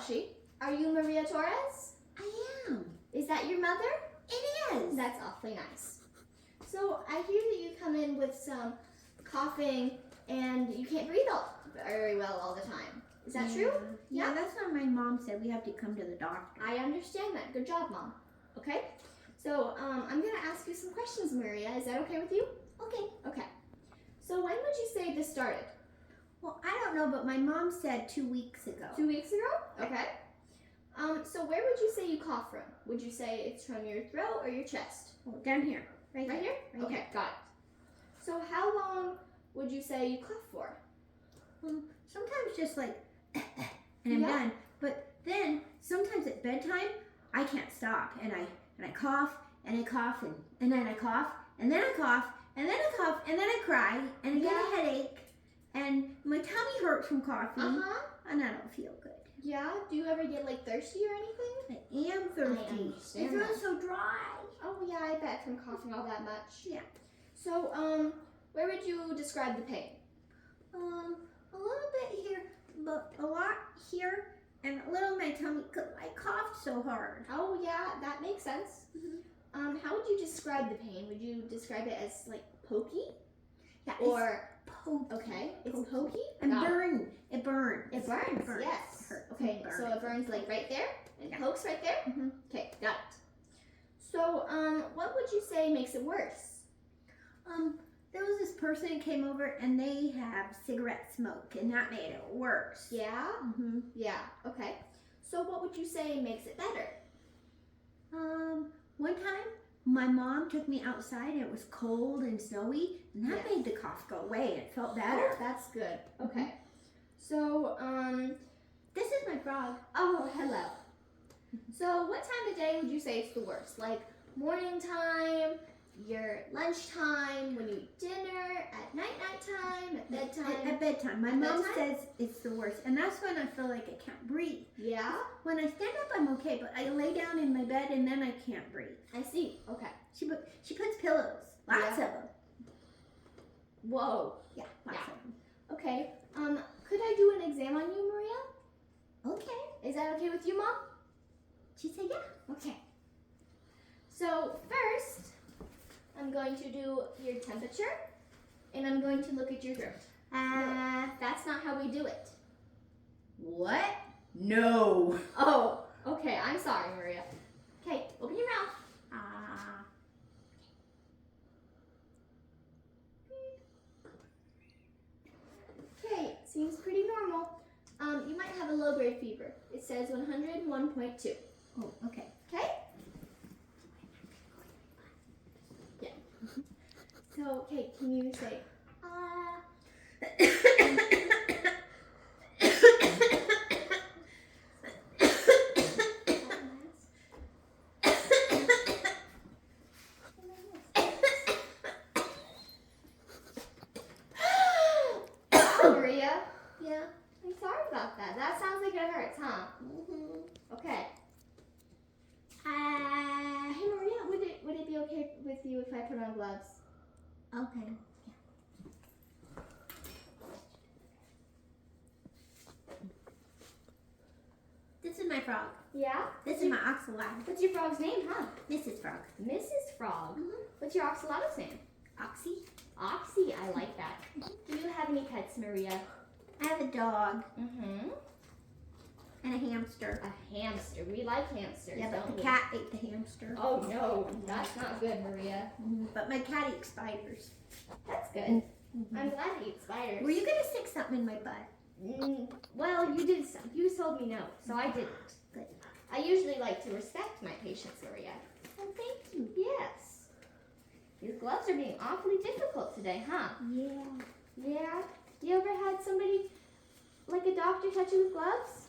she? Are you Maria Torres? I am. Is that your mother? It is. That's awfully nice. So I hear that you come in with some coughing and you can't breathe very well all the time. Is that true? Yeah, that's what my mom said. We have to come to the doctor. I understand that. Good job, Mom. Okay. So I'm going to ask you some questions, Maria. Is that okay with you? Okay. Okay. So when would you say this started? Well, I don't know, but my mom said 2 weeks ago. 2 weeks ago? Okay. So where would you say you cough from? Would you say it's from your throat or your chest? Oh, down here. Right here? Right Okay, here. got it. So how long would you say you cough for? Sometimes just like, and I'm Yeah. done. But then sometimes at bedtime, I can't stop, and I cough, and I cough, and then I cough, and then I cough, and then I cough, and then I cry, and I get a headache, and my tummy hurts from coughing, and I don't feel good. Yeah? Do you ever get like thirsty or anything? I am thirsty. understand It feels that. so dry. Oh yeah, I bet from coughing all that much. Yeah. So where would you describe the pain? A little bit here, but a lot here, and a little in my tummy because I coughed so hard. Oh yeah, that makes sense. How would you describe the pain? Would you describe it as like pokey? Yeah, Or pokey. okay, it's Pokey. pokey? And Got it. burn. It burns. It burns, It burns. yes. It hurts. Okay, It so burns. it burns like right there and Yeah. pokes right there? Mhm. Okay, got it. So, what would you say makes it worse? There was this person who came over and they have cigarette smoke, and that made it worse. Yeah? Yeah, okay. So what would you say makes it better? One time my mom took me outside and it was cold and snowy, and that Yeah. made the cough go away, and it felt Oh, better. that's good. Okay. So, This is my frog. oh, hello. So what time of day would you say it's the worst? Like morning time, your lunchtime, when you eat dinner, at night time, at bedtime? At bedtime. My At mom bedtime? says it's the worst, and that's when I feel like I can't breathe. Yeah? When I stand up, I'm okay, but I lay down in my bed and then I can't breathe. I see. Okay. She puts pillows, lots Yeah. of them. Whoa. Yeah, lots Yeah. of them. Okay. Could I do an exam on you, Maria? Okay. Is that okay with you, Mom? She said, yeah. Okay. So first, I'm going to do your temperature, and I'm going to look at your throat. That's not how we do it. What? No. Oh, okay. I'm sorry, Maria. Okay, open your mouth. Okay, seems pretty normal. You might have a low-grade fever. It says 101.2. Oh, okay. Okay? Yeah. So, okay, can you say, Maria? Yeah. I'm sorry about that. That sounds like it hurts, huh? Okay. Hey Maria, would it be okay with you if I put on gloves? Okay. This is my frog. Yeah? This is my oxalotl. What's your frog's name, huh? Mrs. Frog. Mrs. Frog. What's your oxalotl's name? Oxy. Oxy, I like that. Do you have any pets, Maria? I have a dog Mm-hmm. and a hamster. A hamster. We like hamsters, Yeah, but don't the we? cat ate the hamster. Oh no, that's not good, Maria. But my cat eats spiders. That's good. I'm glad to eat spiders. Were you gonna stick something in my butt? Well, you did. You told me no, so I didn't. Good. I usually like to respect my patients, Maria. Oh, thank you. Yes. Your gloves are being awfully difficult today, huh? Yeah. Yeah. You ever had somebody, like a doctor, touch you with gloves?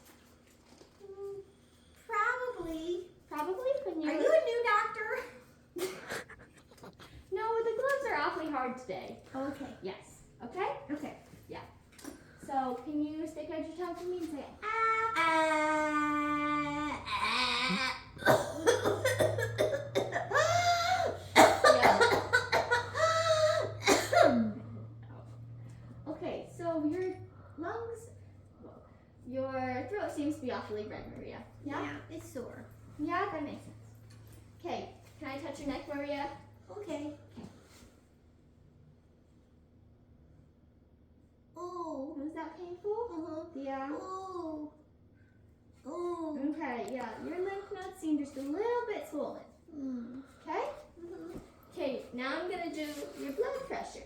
Probably. Probably. When Are you a new doctor? No, the gloves are awfully hard today. Okay. Yes. Okay. Okay. So, can you stick out your tongue for me and say Okay, so your lungs, your throat seems to be awfully red, Maria. Yeah? It's sore. Yeah, that makes sense. Okay, can I touch your neck, Maria? Okay. Oh. Was that painful? Yeah. Oh. Oh. Okay, yeah. Your lymph nodes seem just a little bit swollen. Okay? Okay, now I'm gonna do your blood pressure.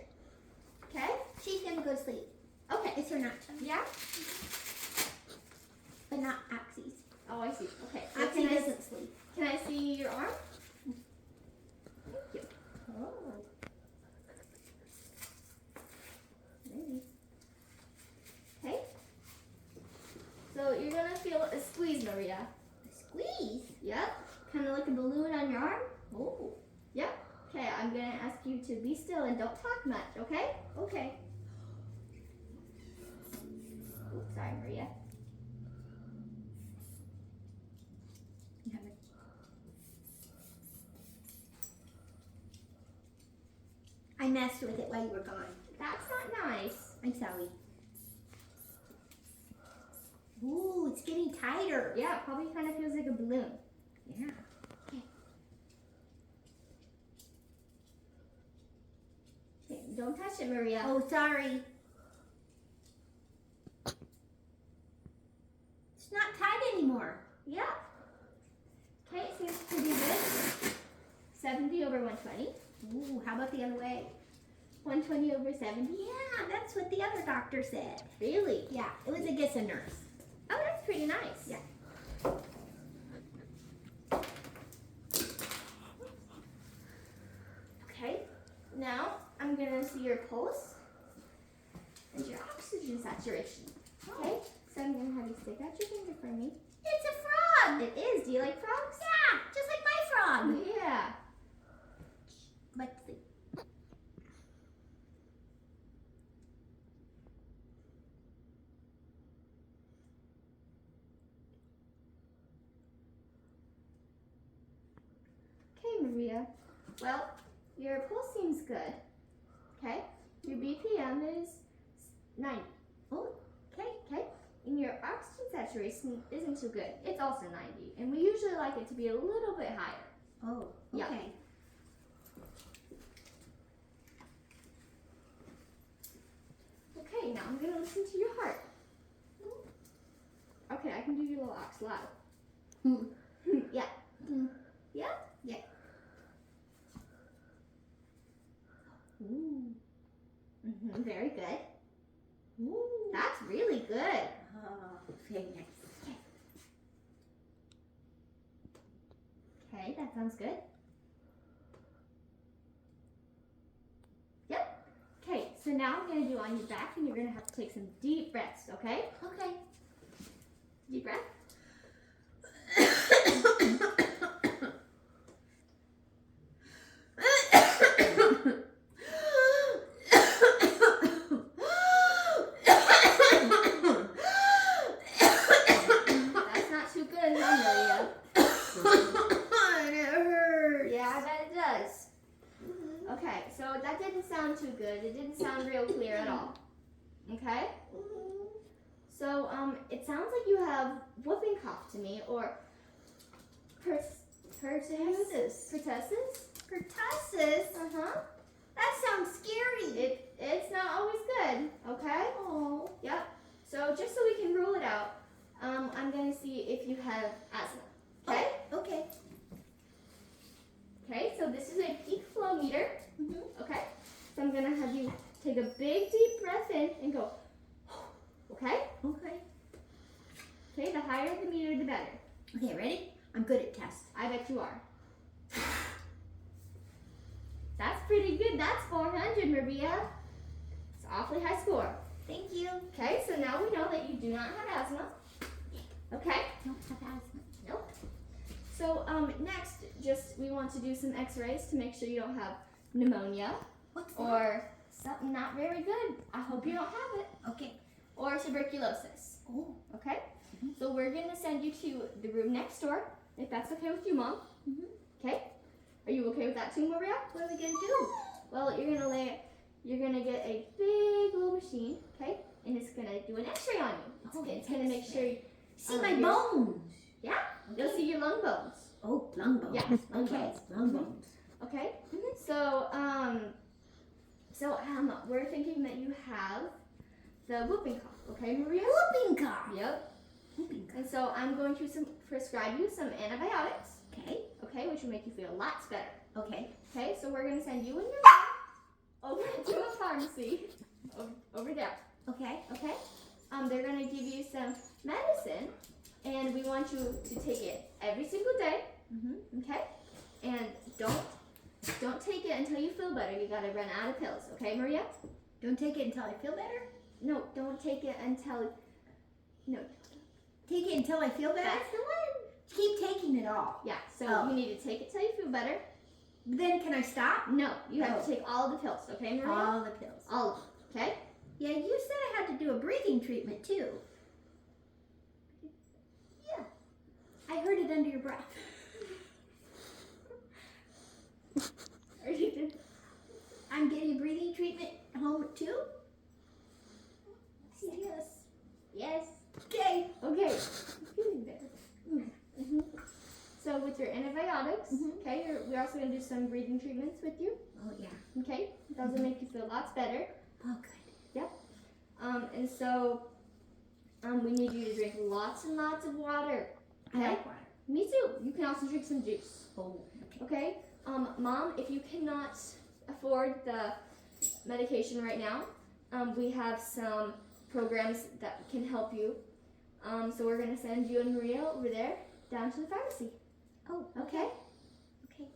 Okay? She's gonna go to sleep. Okay. It's her nap time. Yeah? But not Axie's. Oh, I see. Okay. So Axie doesn't sleep. can I see your arm? Thank you. Oh. Maybe. Okay. So you're gonna feel a squeeze, Maria. Squeeze. Yep. Kind of like a balloon on your arm. Oh. Yep. Okay, I'm gonna ask you to be still and don't talk much, okay? Okay. Oops, sorry, Maria. You have it. I messed with it while you were gone. That's not nice. I'm sorry. Ooh, it's getting tighter. Yeah, it probably kind of feels like a balloon. Yeah. Okay, don't touch it, Maria. Oh, sorry. It's not tight anymore. Yeah. Okay, it seems pretty good. 70 over 120. Ooh, how about the other way? 120 over 70. Yeah, that's what the other doctor said. Really? Yeah, it was against a nurse. Oh, that's pretty nice. Yeah. Okay, now I'm gonna see your pulse and your oxygen saturation. Okay, so I'm gonna have you stick out your finger for me. It's a frog. It is. Do you like frogs? Yeah, just like my frog. Yeah. Let's see. Okay, Maria. Well, your pulse seems good. Okay, your BPM is 90. Oh, okay. Okay, and your oxygen saturation isn't too good. It's also 90, and we usually like it to be a little bit higher. Oh, Yeah. okay. Okay, now I'm gonna listen to your heart. Okay, I can do your little ox loud. Yeah. Yeah? Yeah. Ooh. Very good. Ooh. That's really good. Oh, very nice. Okay, that sounds good. Yep. Okay, so now I'm gonna do on your back, and you're gonna have to take some deep breaths, okay? Okay. Deep breath. That's not too good, huh, Maria? It hurts. Yeah, I bet it does. Okay, so that didn't sound too good. It didn't sound real clear at all. Okay? So, it sounds like you have whooping cough to me, or pertussis. Pertussis? Uh-huh. That sounds scary. It's not always good, okay? Oh. Yep. So just so we can rule it out, I'm gonna see if you have asthma. Okay? Okay. Okay, so this is a peak flow meter. Mhm. Okay? So I'm gonna have you take a big deep breath in and go, okay? Okay. Okay, the higher the meter, the better. Okay, ready? I'm good at tests. I bet you are. That's pretty good. That's 400, Maria. It's an awfully high score. Thank you. Okay, so now we know that you do not have asthma. Okay? Don't have asthma. Nope. So next, just we want to do some x-rays to make sure you don't have pneumonia What's that? or something not very good. I hope you don't have it. Okay. Or tuberculosis. Oh. Okay? So we're going to send you to the room next door, if that's okay with you, Mom. Mhm. Okay? Are you okay with that too, Maria? What are we gonna do? Well, you're gonna get a big little machine, okay? And it's gonna do an x-ray on you. Okay, It's gonna make sure See my your- bones. Yeah. You'll see your lung bones. Oh, lung bones. Yeah, lung Okay, bones. lung Mhm. bones. Okay. So we're thinking that you have the whooping cough. Okay, Maria. Whooping cough. Yep. Whooping cough. And so I'm going to prescribe you some antibiotics. Okay. Okay, which will make you feel lots better. Okay. Okay, so we're gonna send you and your mom over to a pharmacy over there. Okay. Okay. They're gonna give you some medicine, and we want you to take it every single day. Mhm. Okay. And don't take it until you feel better. You gotta run out of pills. Okay, Maria? Don't take it until I feel better. No, don't take it until. No, Take it until I feel better. that's the one. Keep taking it all. Yeah. So Oh. you need to take it till you feel better. Then can I stop? No, you have Oh. to take all the pills. Okay, Maria? All the pills. All of them. Okay. Yeah, you said I had to do a breathing treatment too. Yeah. I heard it under your breath. Are you good? I'm getting breathing treatment home too? Yes. Yes. Okay. Okay. Feeling better. Mm-hmm. So with your antibiotics, Mhm. okay, we're also gonna do some breathing treatments with you. Oh yeah. Okay, those will make you feel lots better. Oh good. And so we need you to drink lots and lots of water. I like water. Me too. You can also drink some juice. Oh. Okay. Okay. Mom, if you cannot afford the medication right now, we have some programs that can help you. So we're gonna send you and Maria over there down to the pharmacy. Oh. Okay. Okay.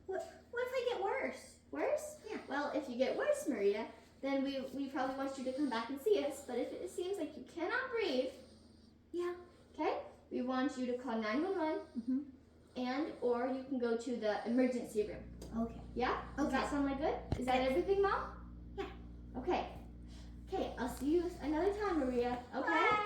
What if I get worse? Worse? Yeah. Well, if you get worse, Maria, then we probably want you to come back and see us. But if it seems like you cannot breathe, Yeah. okay, we want you to call 911, Mhm. and or you can go to the emergency room. Okay. Yeah? Does Okay. that sound like good? Is that Yes. everything, Mom? Yeah. Okay. Okay, I'll see you another time, Maria. Okay? Bye.